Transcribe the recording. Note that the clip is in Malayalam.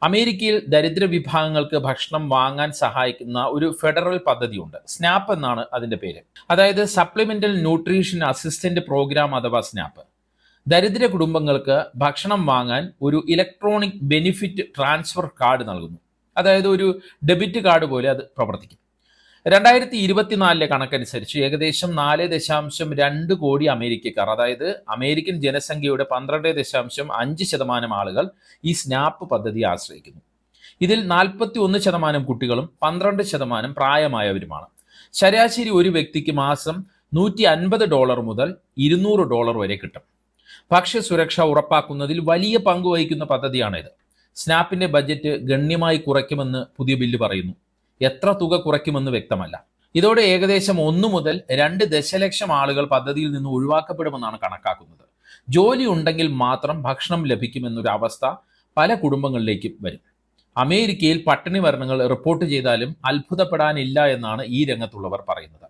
അമേരിക്കയിൽ ദരിദ്ര വിഭാഗങ്ങൾക്ക് ഭക്ഷണം വാങ്ങാൻ സഹായിക്കുന്ന ഒരു ഫെഡറൽ പദ്ധതിയുണ്ട്. സ്നാപ്പ് എന്നാണ് അതിന്റെ പേര്. അതായത് സപ്ലിമെന്റൽ ന്യൂട്രീഷൻ അസിസ്റ്റന്റ് പ്രോഗ്രാം അഥവാ സ്നാപ്പ്. ദരിദ്ര കുടുംബങ്ങൾക്ക് ഭക്ഷണം വാങ്ങാൻ ഒരു ഇലക്ട്രോണിക് ബെനിഫിറ്റ് ട്രാൻസ്ഫർ കാർഡ് നൽകുന്നു. അതായത് ഒരു ഡെബിറ്റ് കാർഡ് പോലെ അത് പ്രവർത്തിക്കും. 2024 കണക്കനുസരിച്ച് ഏകദേശം 4.2 കോടി അമേരിക്കക്കാർ, അതായത് അമേരിക്കൻ ജനസംഖ്യയുടെ 12.5% ആളുകൾ ഈ സ്നാപ്പ് പദ്ധതി ആശ്രയിക്കുന്നു. ഇതിൽ 41% കുട്ടികളും 12% പ്രായമായവരുമാണ്. ശരാശരി ഒരു വ്യക്തിക്ക് മാസം $150 മുതൽ $200 വരെ കിട്ടും. ഭക്ഷ്യസുരക്ഷ ഉറപ്പാക്കുന്നതിൽ വലിയ പങ്ക് വഹിക്കുന്ന പദ്ധതിയാണിത്. സ്നാപ്പിന്റെ ബജറ്റ് ഗണ്യമായി കുറയ്ക്കുമെന്ന് പുതിയ ബില്ല് പറയുന്നു. എത്ര തുക കുറയ്ക്കുമെന്ന് വ്യക്തമല്ല. ഇതോടെ ഏകദേശം 1 മുതൽ 2 ദശലക്ഷം ആളുകൾ പദ്ധതിയിൽ നിന്ന് ഒഴിവാക്കപ്പെടുമെന്നാണ് കണക്കാക്കുന്നത്. ജോലി ഉണ്ടെങ്കിൽ മാത്രം ഭക്ഷണം ലഭിക്കുമെന്നൊരു അവസ്ഥ പല കുടുംബങ്ങളിലേക്കും വരും. അമേരിക്കയിൽ പട്ടിണി മരണങ്ങൾ റിപ്പോർട്ട് ചെയ്താലും അത്ഭുതപ്പെടാനില്ല എന്നാണ് ഈ രംഗത്തുള്ളവർ പറയുന്നത്.